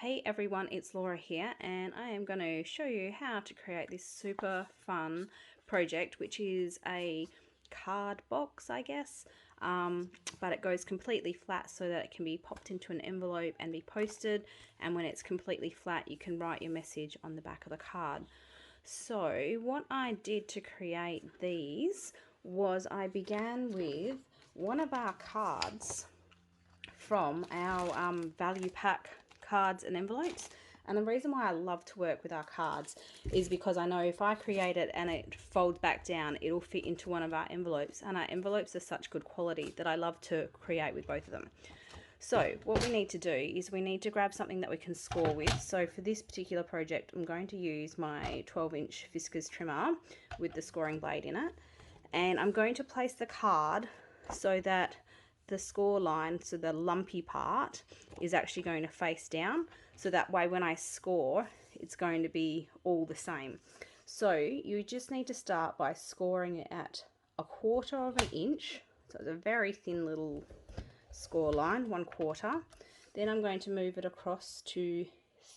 Hey everyone, it's Laura here, and I am going to show you how to create this super fun project, which is a card box, I guess, but it goes completely flat so that it can be popped into an envelope and be posted, and when it's completely flat you can write your message on the back of the card. So what I did to create these was I began with one of our cards from our value pack cards and envelopes. And the reason why I love to work with our cards is because I know if I create it and it folds back down, it'll fit into one of our envelopes. And our envelopes are such good quality that I love to create with both of them. So what we need to do is we need to grab something that we can score with. So for this particular project, I'm going to use my 12-inch Fiskars trimmer with the scoring blade in it. And I'm going to place the card so that the score line, so the lumpy part, is actually going to face down. So that way when I score, it's going to be all the same. So you just need to start by scoring it at 1/4 of an inch. So it's a very thin little score line, 1/4. Then I'm going to move it across to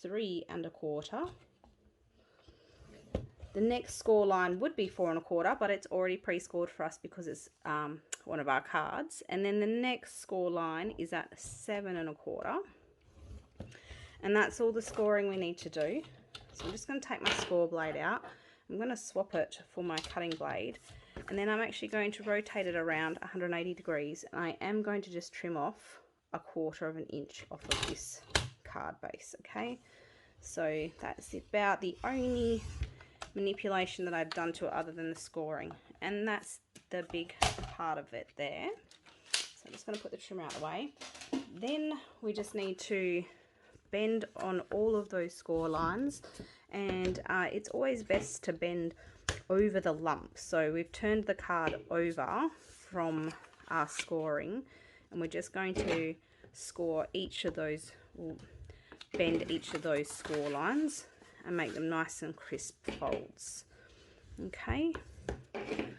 3 1/4. The next score line would be 4 1/4, but it's already pre-scored for us because it's one of our cards. And then the next score line is at 7 1/4. And that's all the scoring we need to do. So I'm just going to take my score blade out. I'm going to swap it for my cutting blade. And then I'm actually going to rotate it around 180 degrees. And I am going to just trim off 1/4 of an inch off of this card base, okay? So that's about the only manipulation that I've done to it other than the scoring, and that's the big part of it there. So I'm just going to put the trimmer out of the way. Then we just need to bend on all of those score lines, and it's always best to bend over the lump. So we've turned the card over from our scoring, and we're just going to score each of those, bend each of those score lines and make them nice and crisp folds. Okay,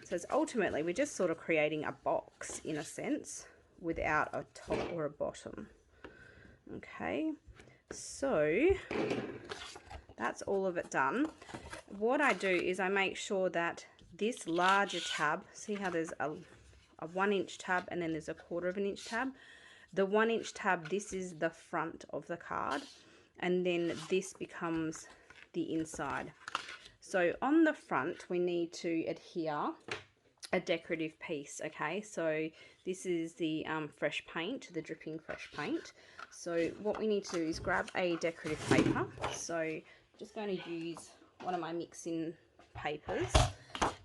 so it's ultimately we're just sort of creating a box in a sense without a top or a bottom. Okay, so that's all of it done. What I do is I make sure that this larger tab, see how there's a 1-inch tab and then there's a 1/4 of an inch tab. The 1-inch tab, this is the front of the card, and then this becomes the inside. So on the front we need to adhere a decorative piece, okay? So this is the fresh paint, the dripping fresh paint. So what we need to do is grab a decorative paper. So I'm just going to use one of my mixing papers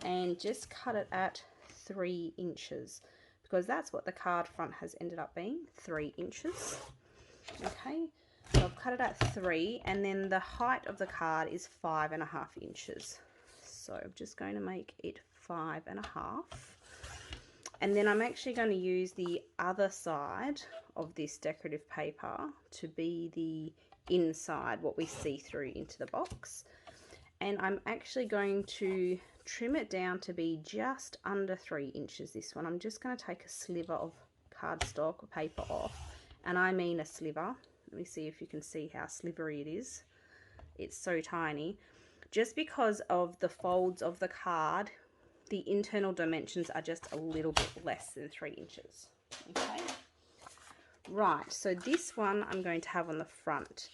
and just cut it at 3 inches, because that's what the card front has ended up being, 3 inches. Okay, so I've cut it at 3, and then the height of the card is 5.5 inches. So I'm just going to make it 5.5. And then I'm actually going to use the other side of this decorative paper to be the inside, what we see through into the box. And I'm actually going to trim it down to be just under 3 inches, this one. I'm just going to take a sliver of cardstock or paper off, and I mean a sliver. Let me see if you can see how slivery it is. It's so tiny. Just because of the folds of the card, the internal dimensions are just a little bit less than 3 inches. Okay. Right, so this one I'm going to have on the front.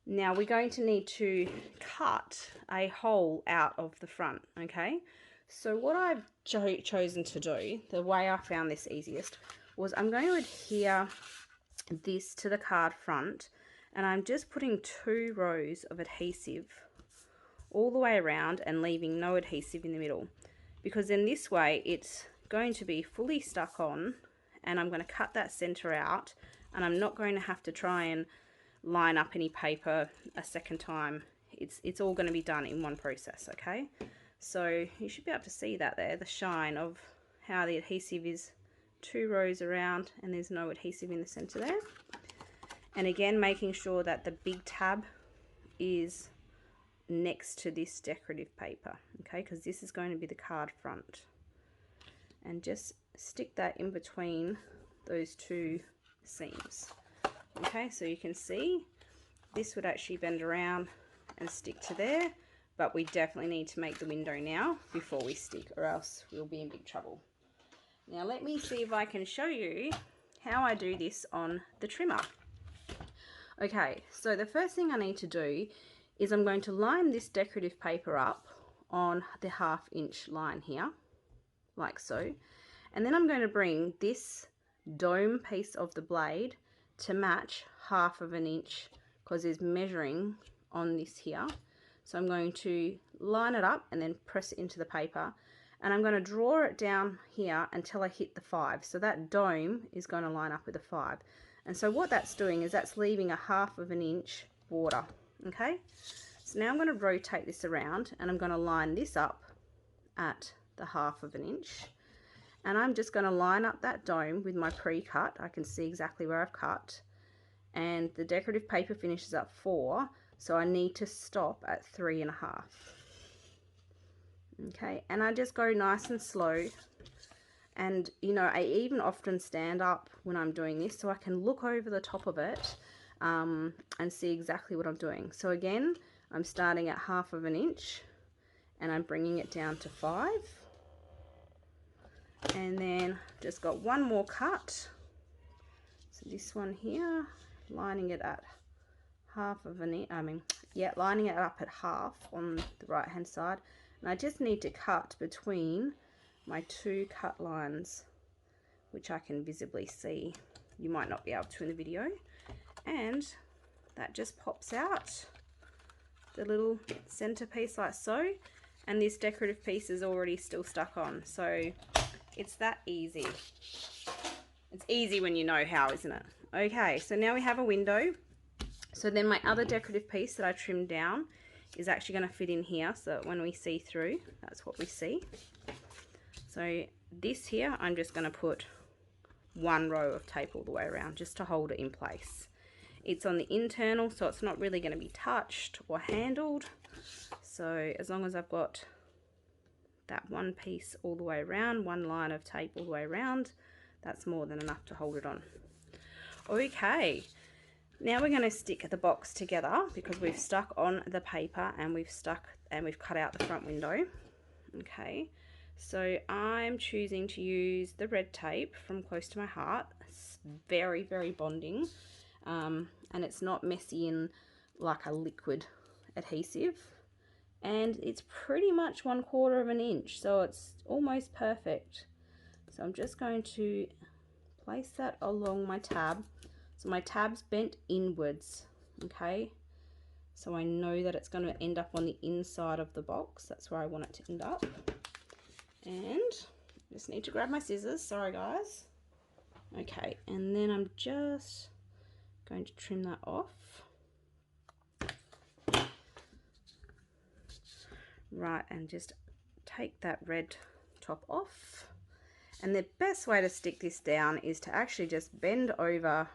Now we're going to need to cut a hole out of the front, okay? So what I've chosen to do, the way I found this easiest, was I'm going to adhere this to the card front, and I'm just putting 2 rows of adhesive all the way around and leaving no adhesive in the middle, because then this way it's going to be fully stuck on, and I'm going to cut that center out, and I'm not going to have to try and line up any paper a second time. It's all going to be done in one process, okay? So you should be able to see that there, the shine of how the adhesive is 2 rows around and there's no adhesive in the center there. And again, making sure that the big tab is next to this decorative paper, okay, because this is going to be the card front. And just stick that in between those 2 seams. Okay, so you can see this would actually bend around and stick to there, but we definitely need to make the window now before we stick, or else we'll be in big trouble. Now let me see if I can show you how I do this on the trimmer. Okay, so the first thing I need to do is I'm going to line this decorative paper up on the 1/2 inch line here, like so. And then I'm going to bring this dome piece of the blade to match 1/2 inch, because there's measuring on this here. So I'm going to line it up and then press it into the paper. And I'm going to draw it down here until I hit the 5. So that dome is going to line up with a 5. And so what that's doing is that's leaving a 1/2 inch border. Okay, so now I'm going to rotate this around and I'm going to line this up at the 1/2 inch. And I'm just going to line up that dome with my pre-cut. I can see exactly where I've cut. And the decorative paper finishes at 4. So I need to stop at 3.5. Okay, and I just go nice and slow. And, you know, I even often stand up when I'm doing this so I can look over the top of it and see exactly what I'm doing. So again, I'm starting at 1/2 inch and I'm bringing it down to 5. And then just got one more cut. So this one here, lining it at 1/2 inch, lining it up at 1/2 on the right hand side. And I just need to cut between my 2 cut lines, which I can visibly see. You might not be able to in the video. And that just pops out the little centerpiece like so. And this decorative piece is already still stuck on. So it's that easy. It's easy when you know how, isn't it? Okay, so now we have a window. So then my other decorative piece that I trimmed down is actually going to fit in here, so that when we see through, that's what we see. So this here, I'm just going to put 1 row of tape all the way around just to hold it in place. It's on the internal, so it's not really going to be touched or handled. So as long as I've got that one piece all the way around, 1 line of tape all the way around, that's more than enough to hold it on. Okay, now we're going to stick the box together because we've stuck on the paper and we've cut out the front window. Okay, so I'm choosing to use the red tape from Close to My Heart. It's very, very bonding, and it's not messy in like a liquid adhesive. And it's pretty much 1/4 inch, so it's almost perfect. So I'm just going to place that along my tab. So my tab's bent inwards, okay? So I know that it's going to end up on the inside of the box. That's where I want it to end up. And I just need to grab my scissors, sorry guys. Okay, and then I'm just going to trim that off. Right, and just take that red top off. And the best way to stick this down is to actually just bend over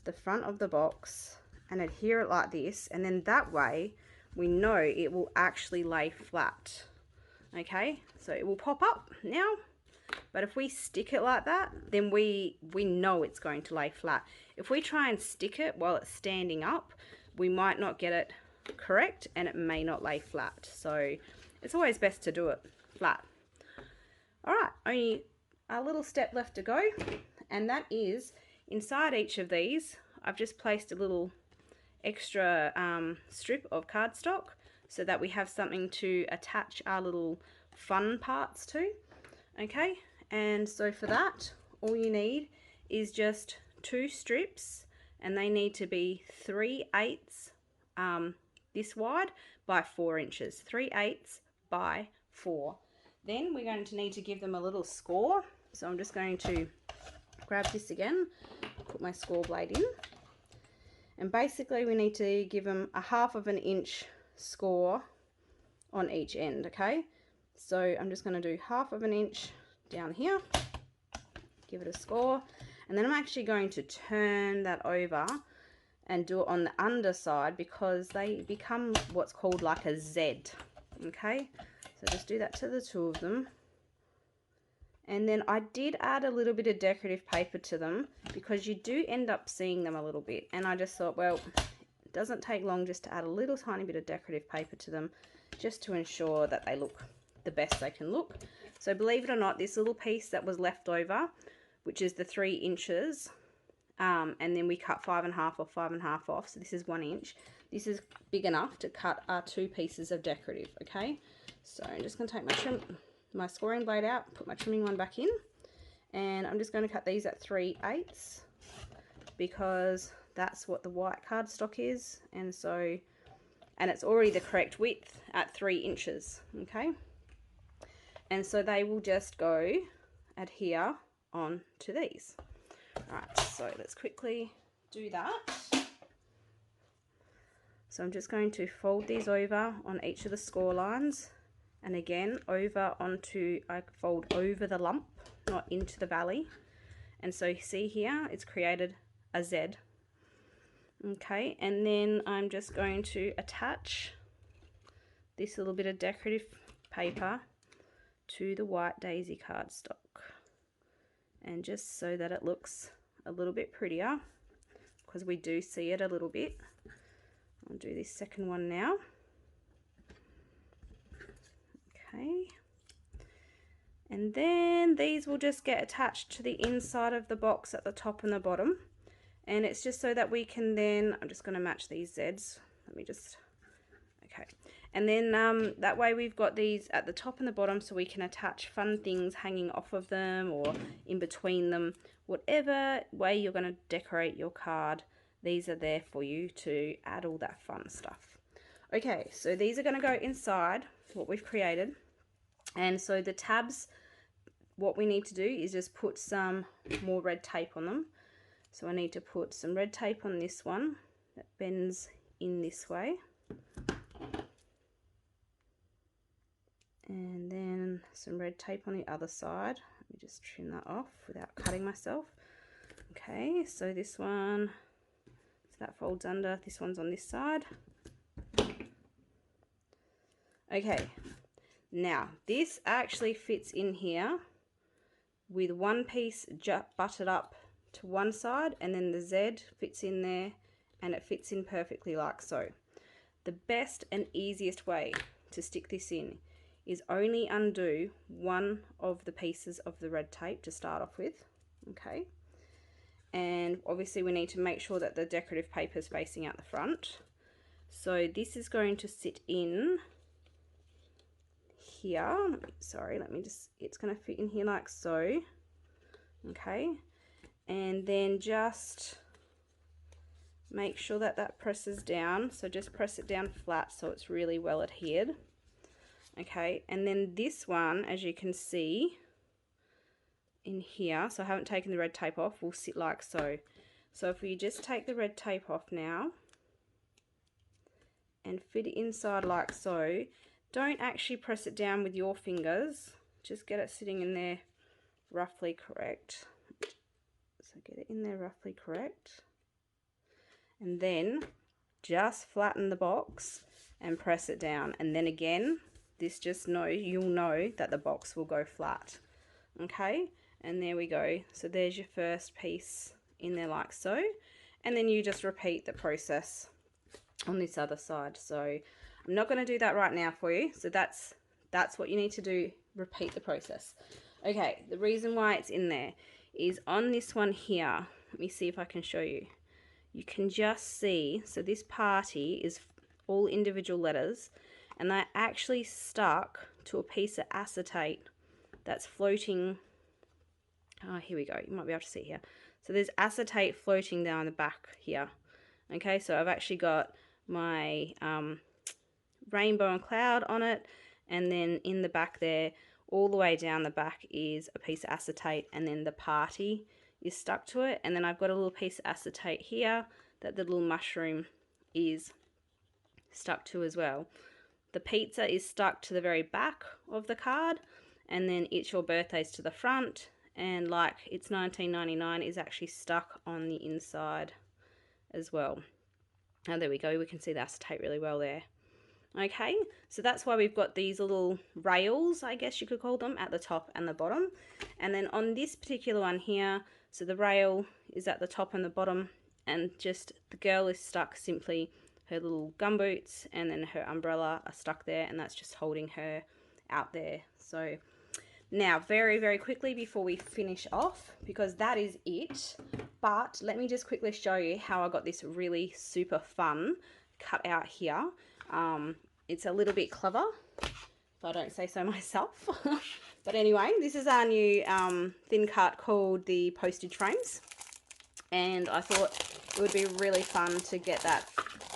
the front of the box and adhere it like this, and then that way we know it will actually lay flat. Okay, so it will pop up now, but if we stick it like that, then we know it's going to lay flat. If we try and stick it while it's standing up, we might not get it correct and it may not lay flat. So it's always best to do it flat. All right, only a little step left to go, and that is inside each of these I've just placed a little extra strip of cardstock so that we have something to attach our little fun parts to. Okay, and so for that all you need is just 2 strips, and they need to be 3/8 this wide by 4 inches, 3/8 by 4. Then we're going to need to give them a little score. So I'm just going to grab this again, put my score blade in, and basically we need to give them a 1/2 inch score on each end. Okay, so I'm just going to do 1/2 inch down here, give it a score, and then I'm actually going to turn that over and do it on the underside because they become what's called like a Z. Okay, so just do that to the 2 of them, And then I did add a little bit of decorative paper to them because you do end up seeing them a little bit. And I just thought, well, it doesn't take long just to add a little tiny bit of decorative paper to them just to ensure that they look the best they can look. So believe it or not, this little piece that was left over, which is the 3 inches, and then we cut 5.5 or 5.5 off. So this is 1 inch. This is big enough to cut our 2 pieces of decorative, okay? So I'm just going to take my scoring blade out, put my trimming one back in, and I'm just going to cut these at 3/8 because that's what the white cardstock is, and it's already the correct width at 3 inches, okay? And so they will just go adhere on to these. All right, so let's quickly do that. So I'm just going to fold these over on each of the score lines. And again, I fold over the lump, not into the valley. And so you see here, it's created a Z. Okay, and then I'm just going to attach this little bit of decorative paper to the white daisy cardstock. And just so that it looks a little bit prettier, because we do see it a little bit. I'll do this second one now. Okay, and then these will just get attached to the inside of the box at the top and the bottom, and it's just so that we can then, I'm just going to match these Zs, okay, and then that way we've got these at the top and the bottom so we can attach fun things hanging off of them or in between them. Whatever way you're going to decorate your card, these are there for you to add all that fun stuff. Okay, so these are going to go inside what we've created, and so the tabs, what we need to do is just put some more red tape on them. So I need to put some red tape on this one that bends in this way, and then some red tape on the other side. Let me just trim that off without cutting myself. Okay, so this one, so that folds under, this one's on this side. Okay, now this actually fits in here with one piece butted up to one side, and then the Z fits in there, and it fits in perfectly like so. The best and easiest way to stick this in is only undo one of the pieces of the red tape to start off with, okay? And obviously we need to make sure that the decorative paper is facing out the front. So this is going to sit in here. It's going to fit in here like so, okay? And then just make sure that that presses down. So just press it down flat so it's really well adhered. Okay, and then this one, as you can see in here, so I haven't taken the red tape off, will sit like so. So if we just take the red tape off now and fit it inside like so, don't actually press it down with your fingers, just get it sitting in there roughly correct. So get it in there roughly correct, and then just flatten the box and press it down, and then again you'll know that the box will go flat. Okay, and there we go. So there's your first piece in there like so, and then you just repeat the process on this other side. So I'm not going to do that right now for you. So that's what you need to do, repeat the process. Okay, the reason why it's in there is on this one here. Let me see if I can show you. You can just see, so this party is all individual letters, and they're actually stuck to a piece of acetate that's floating. Oh, here we go. You might be able to see here. So there's acetate floating down the back here. Okay, so I've actually got my rainbow and cloud on it, and then in the back there, all the way down the back is a piece of acetate, and then the party is stuck to it, and then I've got a little piece of acetate here that the little mushroom is stuck to as well. The pizza is stuck to the very back of the card, and then It's Your Birthday's to the front, and like It's 1999 is actually stuck on the inside as well. And there we go, we can see the acetate really well there. Okay, so that's why we've got these little rails, I guess you could call them, at the top and the bottom. And then on this particular one here, so the rail is at the top and the bottom, and just the girl is stuck simply, her little gumboots and then her umbrella are stuck there, and that's just holding her out there. So now very, very quickly before we finish off, because that is it, but let me just quickly show you how I got this really super fun cut out here. It's a little bit clever, if I don't say so myself. But anyway, this is our new thin cut called the postage frames. And I thought it would be really fun to get that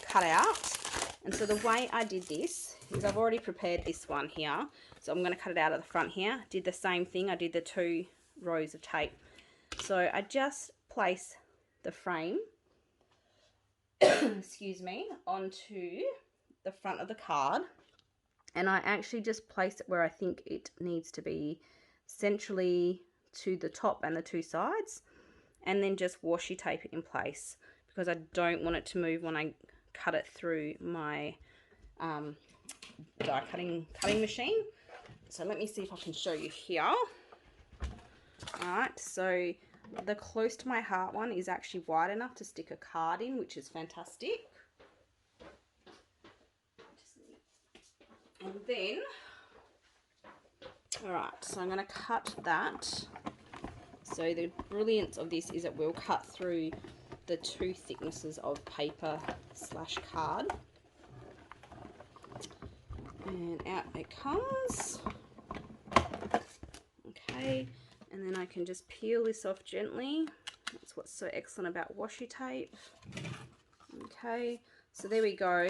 cut out. And so the way I did this is I've already prepared this one here. So I'm going to cut it out at the front here. Did the same thing. I did the 2 rows of tape. So I just place the frame, excuse me, onto the front of the card, and I actually just place it where I think it needs to be, centrally to the top and the 2 sides, and then just washi tape it in place because I don't want it to move when I cut it through my die cutting machine. So let me see if I can show you here. Alright, so the close to my heart one is actually wide enough to stick a card in, which is fantastic. And then, alright, so I'm going to cut that. So the brilliance of this is it will cut through the 2 thicknesses of paper / card. And out it comes. Okay, and then I can just peel this off gently. That's what's so excellent about washi tape. Okay, so there we go.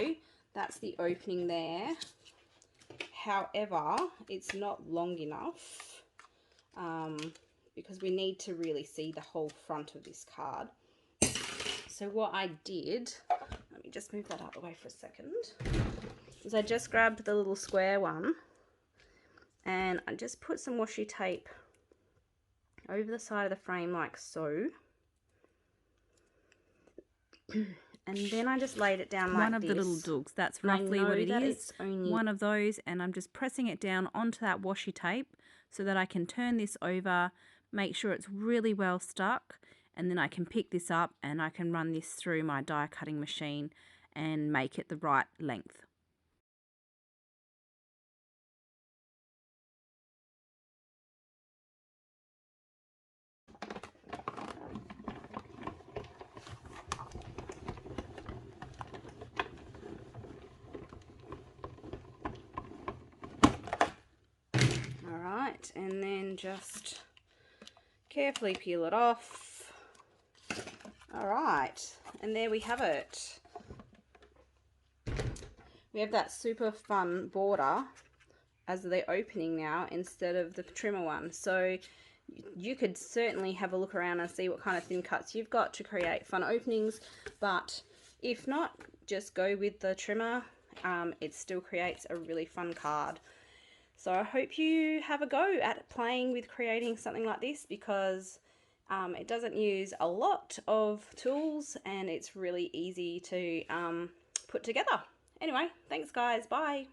That's the opening there. However, it's not long enough because we need to really see the whole front of this card. So what I did, let me just move that out of the way for a second, is I just grabbed the little square one and I just put some washi tape over the side of the frame like so. And then I just laid it down like this. One of the little dooks, that's roughly what it is. One of those, and I'm just pressing it down onto that washi tape so that I can turn this over, make sure it's really well stuck, and then I can pick this up and I can run this through my die cutting machine and make it the right length. Alright, and then just carefully peel it off. Alright, and there we have it. We have that super fun border as the opening now instead of the trimmer one. So you could certainly have a look around and see what kind of thin cuts you've got to create fun openings, but if not, just go with the trimmer. It still creates a really fun card. So I hope you have a go at playing with creating something like this, because it doesn't use a lot of tools and it's really easy to put together. Anyway, thanks guys, bye.